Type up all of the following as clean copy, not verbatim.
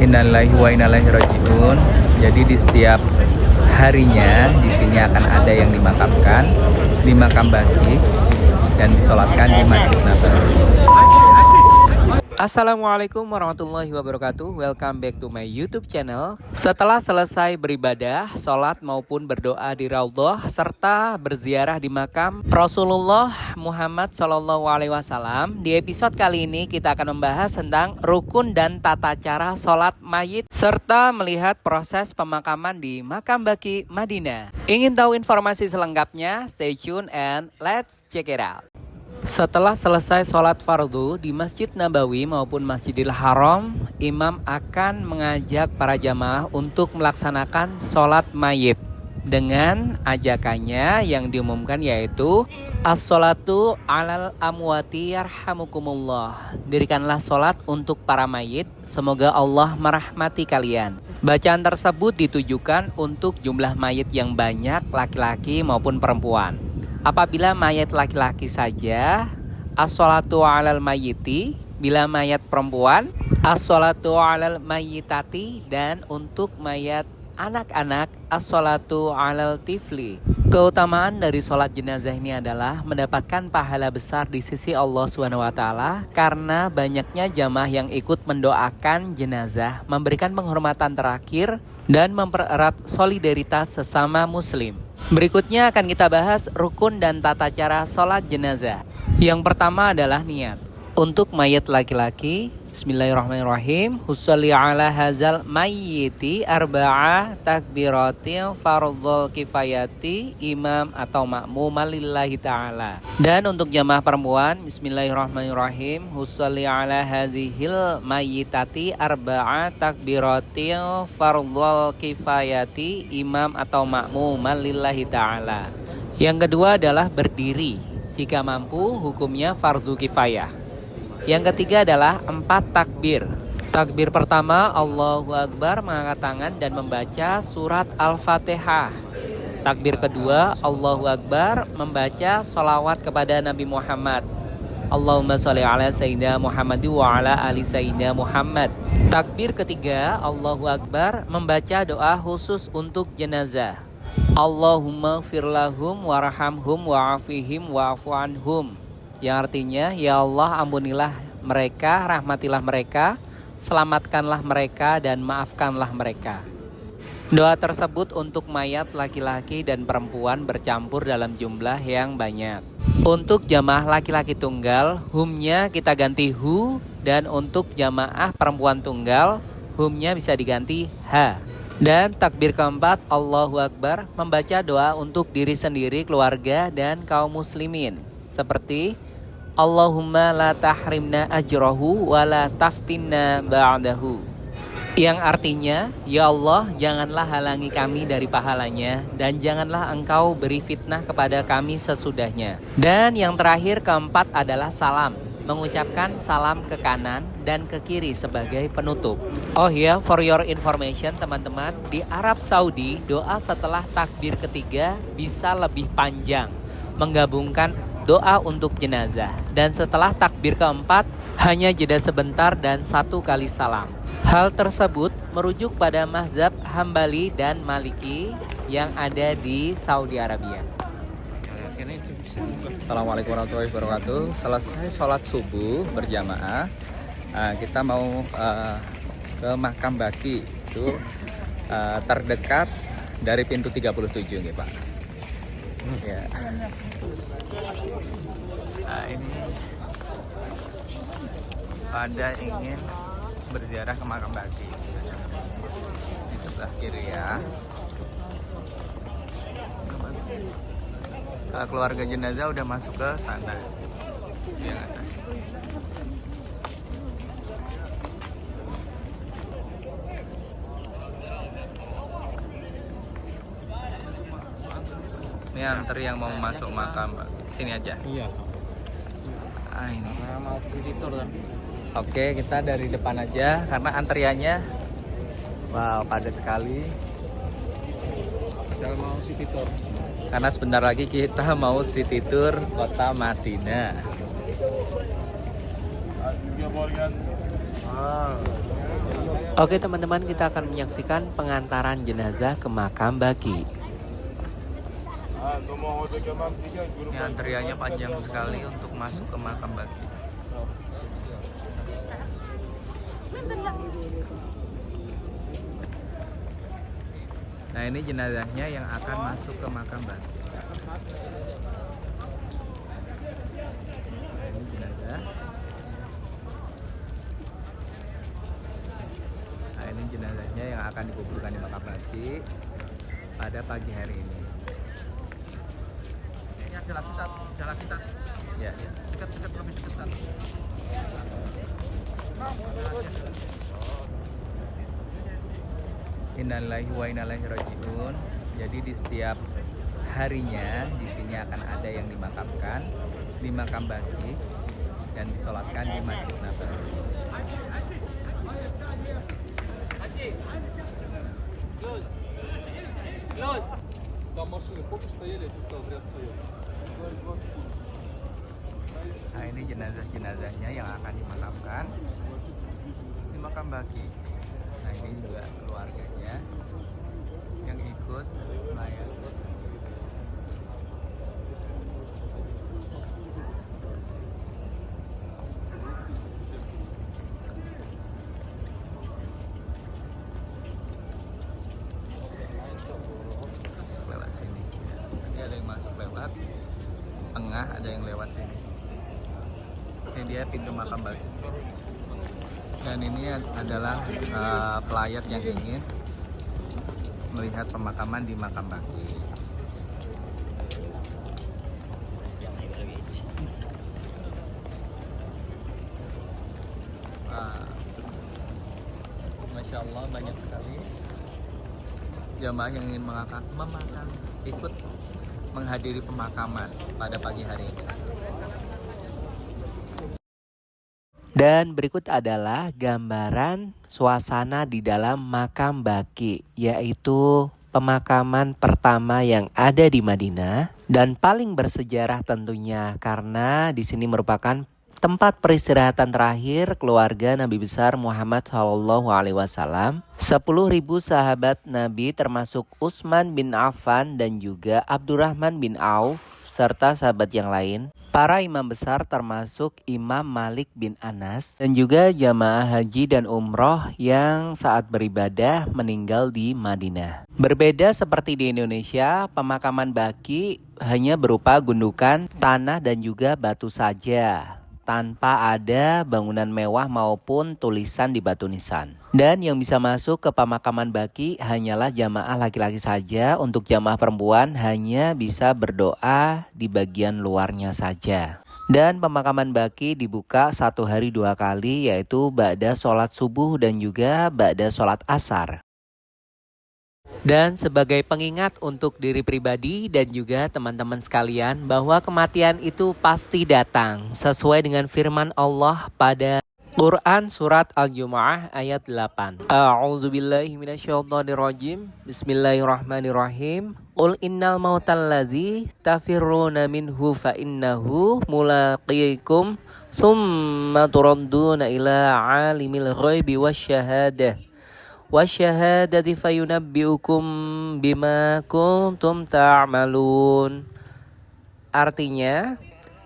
Innalillahi wa inna ilaihi rajiun. Jadi di setiap harinya di sini akan ada yang dimakamkan di makam baqi dan disolatkan di Masjid Nabawi. Assalamualaikum warahmatullahi wabarakatuh. Welcome back to my YouTube channel. Setelah selesai beribadah, sholat maupun berdoa di Raudhah serta berziarah di makam Rasulullah Muhammad SAW, di episode kali ini kita akan membahas tentang rukun dan tata cara sholat mayit serta melihat proses pemakaman di makam baqi Madinah. Ingin tahu informasi selengkapnya? Stay tune and let's check it out. Setelah selesai sholat fardu di Masjid Nabawi maupun Masjidil Haram, imam akan mengajak para jamaah untuk melaksanakan sholat mayit dengan ajakannya yang diumumkan yaitu as-sholatu alal amwati yarhamukumullah. Dirikanlah sholat untuk para mayit, semoga Allah merahmati kalian. Bacaan tersebut ditujukan untuk jumlah mayit yang banyak, laki-laki maupun perempuan. Apabila mayat laki-laki saja, as-sholatu alal mayyiti. Bila mayat perempuan, as-sholatu alal mayyitati. Dan untuk mayat anak-anak, as-sholatu alal tifli. Keutamaan dari sholat jenazah ini adalah mendapatkan pahala besar di sisi Allah SWT karena banyaknya jamaah yang ikut mendoakan jenazah, memberikan penghormatan terakhir, dan mempererat solidaritas sesama muslim. Berikutnya akan kita bahas rukun dan tata cara sholat jenazah. Yang pertama adalah niat. Untuk mayat laki-laki, bismillahirrahmanirrahim, Husalli ala hazal mayyiti arba'a takbiratil fardhul kifayati imam atau makmum lillahi ta'ala. Dan untuk jamaah perempuan, bismillahirrahmanirrahim, Husalli ala hazihil mayyitati arba'a takbiratil fardhul kifayati imam atau makmum lillahi ta'ala. Yang kedua adalah berdiri. Jika mampu, hukumnya fardu kifayah. Yang ketiga adalah 4 takbir. Takbir pertama, Allahu Akbar, mengangkat tangan dan membaca surat Al-Fatihah. Takbir kedua, Allahu Akbar, membaca sholawat kepada Nabi Muhammad. Allahumma sholli ala sayyidina Muhammad wa ala ali sayyidina Muhammad. Takbir ketiga, Allahu Akbar, membaca doa khusus untuk jenazah. Allahumma firlahum warhamhum wa'afihim wa'afu anhum. Yang artinya, ya Allah ampunilah mereka, rahmatilah mereka, selamatkanlah mereka dan maafkanlah mereka. Doa tersebut untuk mayat laki-laki dan perempuan bercampur dalam jumlah yang banyak. Untuk jamaah laki-laki tunggal, humnya kita ganti hu, dan untuk jamaah perempuan tunggal, humnya bisa diganti ha. Dan takbir keempat, Allahu Akbar, membaca doa untuk diri sendiri, keluarga, dan kaum muslimin. Seperti Allahumma la tahrimna ajrahu wa la taftinna ba'dahu. Yang artinya, ya Allah, janganlah halangi kami dari pahalanya dan janganlah engkau beri fitnah kepada kami sesudahnya. Dan yang terakhir keempat adalah salam. Mengucapkan salam ke kanan dan ke kiri sebagai penutup. Oh ya, for your information teman-teman, di Arab Saudi doa setelah takbir ketiga bisa lebih panjang, menggabungkan doa untuk jenazah. Dan setelah takbir keempat hanya jeda sebentar dan 1 kali salam. Hal tersebut merujuk pada mazhab Hambali dan Maliki yang ada di Saudi Arabia. Assalamualaikum warahmatullahi wabarakatuh. Selesai sholat subuh berjamaah, kita mau ke makam baqi. Itu terdekat dari pintu 37 nih Pak. Ya. Nah, ini pada ingin berziarah ke makam baqi di sebelah kiri ya. Keluarga jenazah udah masuk ke sana di yang atas. Ini antri yang mau masuk makam, Pak. Sini aja. Iya. Ini. Mau visitor kan? Oke, kita dari depan aja karena antriannya wow, padat sekali. Kita mau city tour. Karena sebentar lagi kita mau city tour kota Madinah. Wow. Oke teman-teman, kita akan menyaksikan pengantaran jenazah ke makam Baqi. Ini antriannya panjang sekali untuk masuk ke makam Baqi. Nah, ini jenazahnya yang akan masuk ke makam Baqi. Nah, ini jenazah. Nah, ini jenazahnya yang akan dikuburkan di makam Baqi pada pagi hari ini. Ini adalah kita. Ya, dekat lebih dekat. Innalillahi wa inna ilaihi raji'un. Jadi di setiap harinya di sini akan ada yang dimakamkan di makam Baqi dan disolatkan di Masjid Nabawi. Nah, ini jenazahnya yang akan dimakamkan di makam Baqi. Nah, ini juga keluarganya yang ikut melayani. Masuk lewat sini. Nanti ada yang masuk lewat tengah, ada yang lewat sini. Ini dia pintu makam Baqi. Dan ini adalah pelayat yang ingin melihat pemakaman di makam Baqi. Masya Allah, banyak sekali jamaah yang ingin ikut menghadiri pemakaman pada pagi hari ini. Dan berikut adalah gambaran suasana di dalam makam Baqi, yaitu pemakaman pertama yang ada di Madinah dan paling bersejarah tentunya karena di sini merupakan tempat peristirahatan terakhir keluarga Nabi besar Muhammad SAW. 10.000 sahabat Nabi termasuk Utsman bin Affan dan juga Abdurrahman bin Auf serta sahabat yang lain. Para imam besar termasuk Imam Malik bin Anas dan juga jamaah haji dan umroh yang saat beribadah meninggal di Madinah. Berbeda seperti di Indonesia, pemakaman Baqi hanya berupa gundukan tanah dan juga batu saja, tanpa ada bangunan mewah maupun tulisan di batu nisan. Dan yang bisa masuk ke pemakaman Baqi hanyalah jamaah laki-laki saja. Untuk jamaah perempuan hanya bisa berdoa di bagian luarnya saja. Dan pemakaman Baqi dibuka 1 hari 2 kali, yaitu ba'da sholat subuh dan juga ba'da sholat asar. Dan sebagai pengingat untuk diri pribadi dan juga teman-teman sekalian bahwa kematian itu pasti datang sesuai dengan firman Allah pada Quran surat Al-Jumu'ah ayat 8. A'udzubillahi minasyaitonirrajim. Bismillahirrahmanirrahim. Qul innal mautal ladzi tafirruna minhu fa innahu mulaqikum tsumma turadduna ila alimil ghaibi wasyahadah wasyahadati fayunabbiukum bima kuntum ta'malun. Artinya,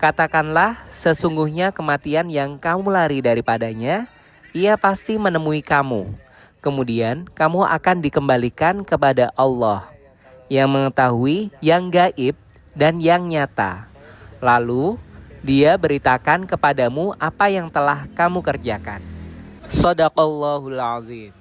katakanlah sesungguhnya kematian yang kamu lari daripadanya, ia pasti menemui kamu. Kemudian kamu akan dikembalikan kepada Allah yang mengetahui yang gaib dan yang nyata. Lalu Dia beritakan kepadamu apa yang telah kamu kerjakan. Shadaqallahul azim.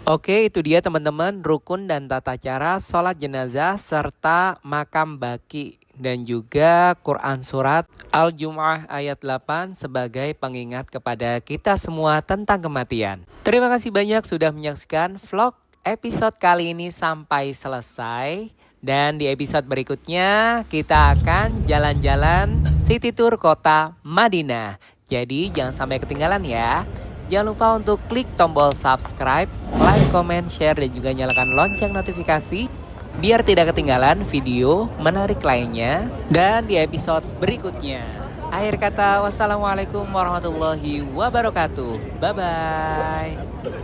Oke, itu dia teman-teman rukun dan tata cara sholat jenazah serta makam Baqi dan juga Quran surat Al-Jumu'ah ayat 8 sebagai pengingat kepada kita semua tentang kematian. Terima kasih banyak sudah menyaksikan vlog episode kali ini sampai selesai. Dan di episode berikutnya kita akan jalan-jalan city tour kota Madinah. Jadi jangan sampai ketinggalan ya. Jangan lupa untuk klik tombol subscribe, like, comment, share, dan juga nyalakan lonceng notifikasi biar tidak ketinggalan video menarik lainnya dan di episode berikutnya. Akhir kata, wassalamualaikum warahmatullahi wabarakatuh. Bye bye.